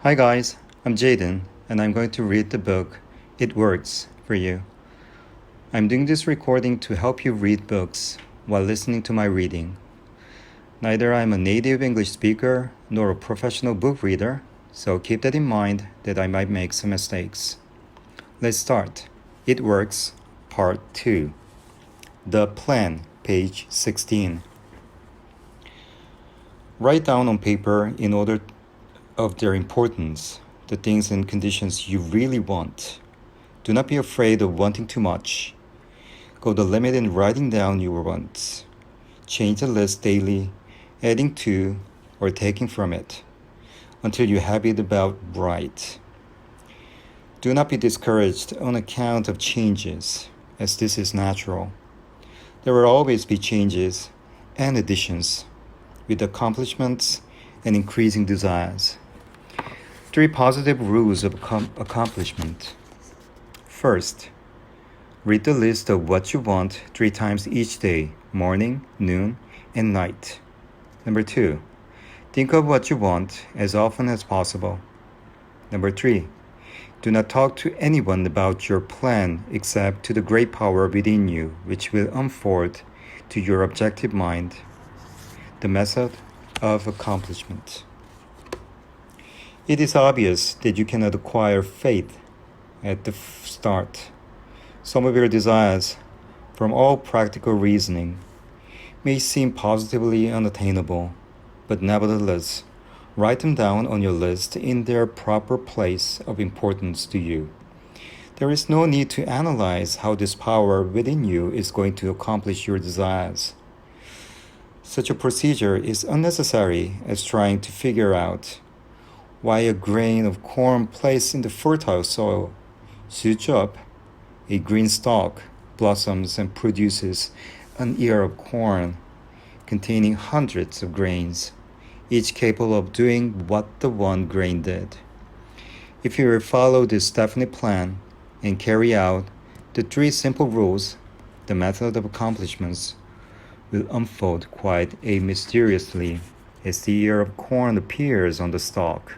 Hi guys, I'm Jaden and I'm going to read the book It Works for you. I'm doing this recording to help you read books while listening to my reading. Neither I'm a native English speaker nor a professional book reader, so keep that in mind that I might make some mistakes. Let's start. It Works, Part 2. The Plan, page 16. Write down on paper in order of their importance, the things and conditions you really want. Do not be afraid of wanting too much. Go the limit in writing down your wants. Change the list daily, adding to or taking from it, until you have it about right. Do not be discouraged on account of changes, as this is natural. There will always be changes and additions, with accomplishments and increasing desires. 3 positive rules of accomplishment. First, read the list of what you want 3 times each day, morning, noon, and night. Number 2, think of what you want as often as possible. Number 3, do not talk to anyone about your plan except to the great power within you, which will unfold to your objective mind. The method of accomplishment. It is obvious that you cannot acquire faith at the start. Some of your desires, from all practical reasoning, may seem positively unattainable, but nevertheless, write them down on your list in their proper place of importance to you. There is no need to analyze how this power within you is going to accomplish your desires. Such a procedure is unnecessary as trying to figure out why a grain of corn placed in the fertile soil shoots up a green stalk, blossoms, and produces an ear of corn containing hundreds of grains, each capable of doing what the one grain did. If you will follow this definite plan and carry out the 3 simple rules, the method of accomplishments will unfold quite mysteriously as the ear of corn appears on the stalk,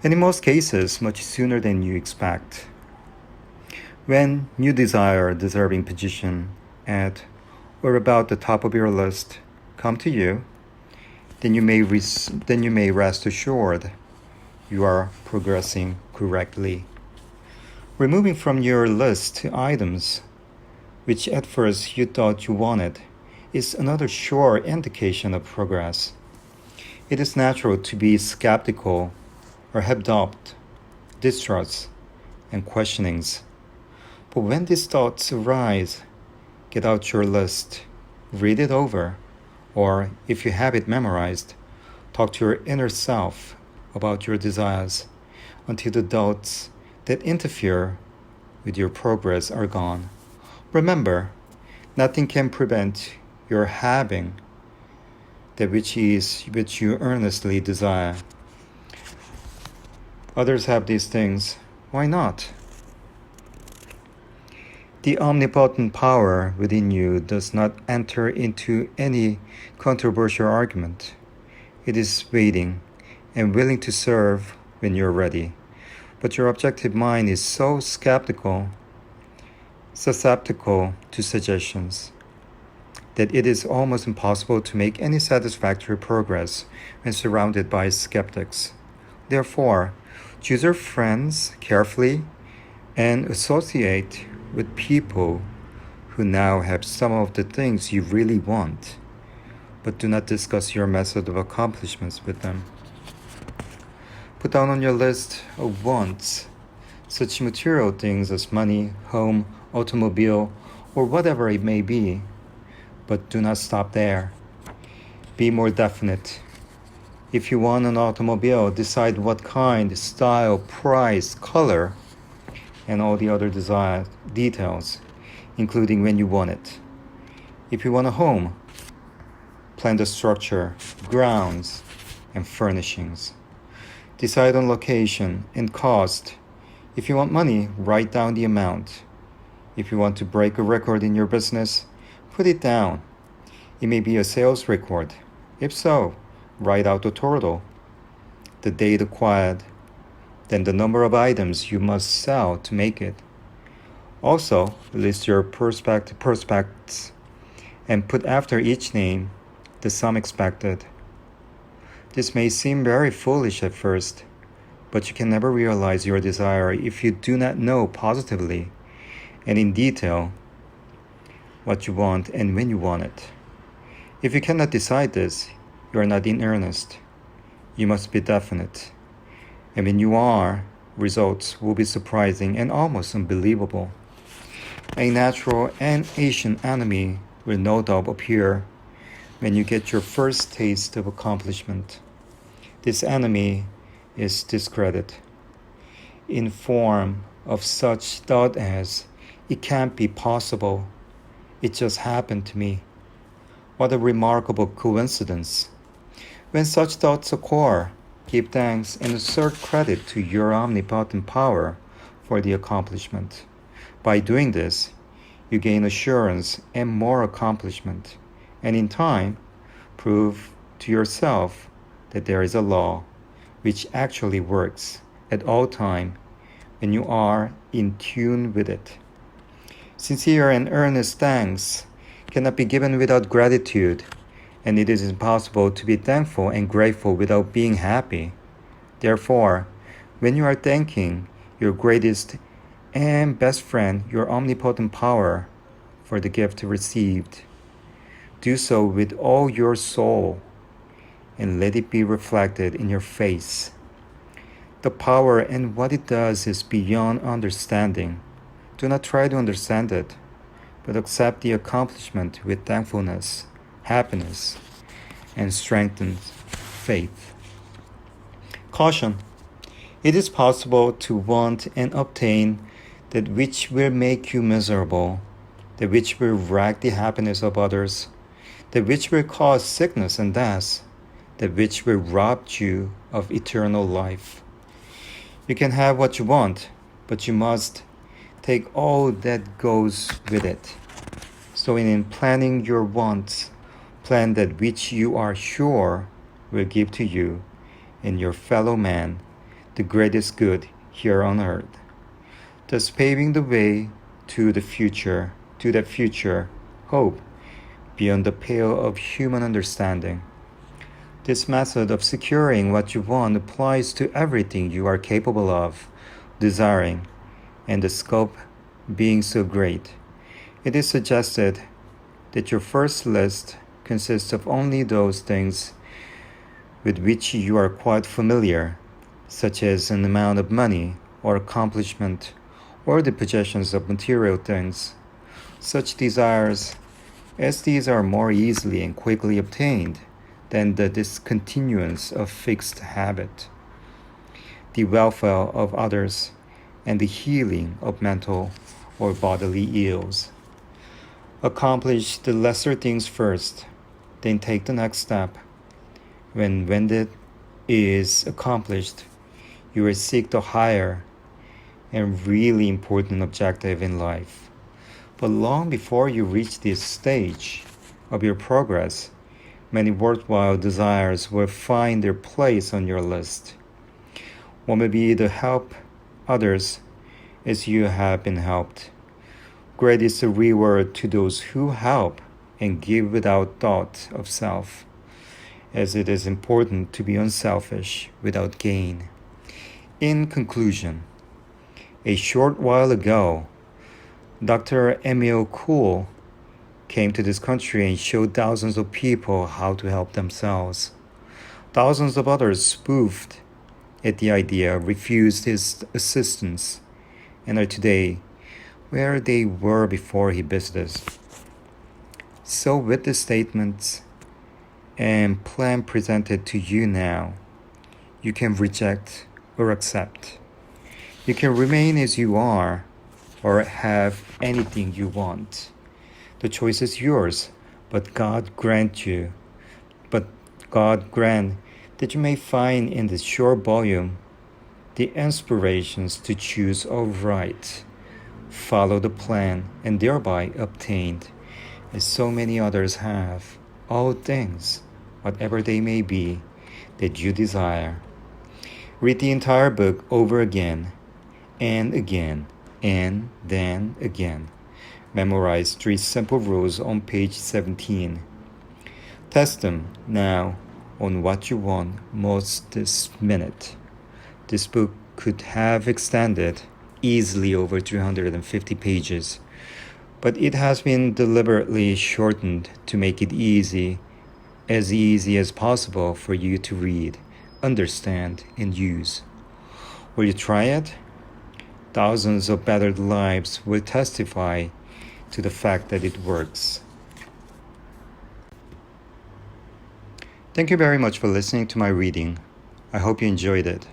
and in most cases much sooner than you expect. When you desire a deserving position at or about the top of your list come to you, then you may rest assured you are progressing correctly. Removing from your list items which at first you thought you wanted is another sure indication of progress. It is natural to be skeptical or have doubt, distrust, and questionings. But when these thoughts arise, get out your list, read it over, or if you have it memorized, talk to your inner self about your desires until the doubts that interfere with your progress are gone. Remember, nothing can prevent your having that which you earnestly desire. Others have these things. Why not? The omnipotent power within you does not enter into any controversial argument. It is waiting and willing to serve when you're ready. But your objective mind is so skeptical, susceptible to suggestions, that it is almost impossible to make any satisfactory progress when surrounded by skeptics. Therefore, choose your friends carefully and associate with people who now have some of the things you really want, but do not discuss your method of accomplishments with them. Put down on your list of wants such material things as money, home, automobile, or whatever it may be, but do not stop there. Be more definite. If you want an automobile, decide what kind, style, price, color, and all the other desired details, including when you want it. If you want a home, plan the structure, grounds, and furnishings. Decide on location and cost. If you want money, write down the amount. If you want to break a record in your business, put it down. It may be a sales record. If so, write out the total. the date acquired, then the number of items you must sell to make it. Also, list your prospects and put after each name the sum expected. This may seem very foolish at first, but you can never realize your desire if you do not know positively and in detail what you want and when you want it. If you cannot decide this, you are not in earnest. You must be definite. And when you are, results will be surprising and almost unbelievable. A natural and ancient enemy will no doubt appear when you get your first taste of accomplishment. This enemy is discredit, in form of such thought as, it can't be possible, it just happened to me. What a remarkable coincidence. When such thoughts occur, give thanks and assert credit to your omnipotent power for the accomplishment. By doing this, you gain assurance and more accomplishment, and in time, prove to yourself that there is a law which actually works at all time when you are in tune with it. Sincere and earnest thanks cannot be given without gratitude, and it is impossible to be thankful and grateful without being happy. Therefore, when you are thanking your greatest and best friend, your omnipotent power, for the gift received, do so with all your soul and let it be reflected in your face. The power and what it does is beyond understanding. Do not try to understand it, but accept the accomplishment with thankfulness, happiness, and strengthened faith. Caution. It is possible to want and obtain that which will make you miserable, that which will wreck the happiness of others, that which will cause sickness and death, that which will rob you of eternal life. You can have what you want, but you must take all that goes with it. So in planning your wants, plan that which you are sure will give to you and your fellow man the greatest good here on earth, thus paving the way to that future hope beyond the pale of human understanding. This method of securing what you want applies to everything you are capable of desiring, and the scope being so great, it is suggested that your first list consists of only those things with which you are quite familiar, such as an amount of money or accomplishment or the possessions of material things. Such desires, as these are more easily and quickly obtained than the discontinuance of fixed habit, the welfare of others, and the healing of mental or bodily ills. Accomplish the lesser things first, then take the next step. When that is accomplished, you will seek the higher and really important objective in life. But long before you reach this stage of your progress, many worthwhile desires will find their place on your list. One may be to help others as you have been helped. Great is the reward to those who help and give without thought of self, as it is important to be unselfish without gain. In conclusion, a short while ago, Dr. Emil Kuhl came to this country and showed thousands of people how to help themselves. Thousands of others spoofed at the idea, refused his assistance, and are today where they were before he visited. So with the statements and plan presented to you now, you can reject or accept. You can remain as you are or have anything you want. The choice is yours, but God grant that you may find in this short volume the inspirations to choose aright, follow the plan, and thereby obtained, as so many others have, all things, whatever they may be, that you desire. Read the entire book over again and again and then again. Memorize 3 simple rules on page 17. Test them now on what you want most this minute. This book could have extended easily over 350 pages, but it has been deliberately shortened to make it easy as possible for you to read, understand, and use. Will you try it? Thousands of battered lives will testify to the fact that it works. Thank you very much for listening to my reading. I hope you enjoyed it.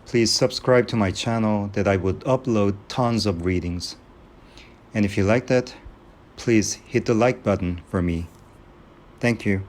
Please subscribe to my channel that I would upload tons of readings. And if you liked it, please hit the like button for me. Thank you.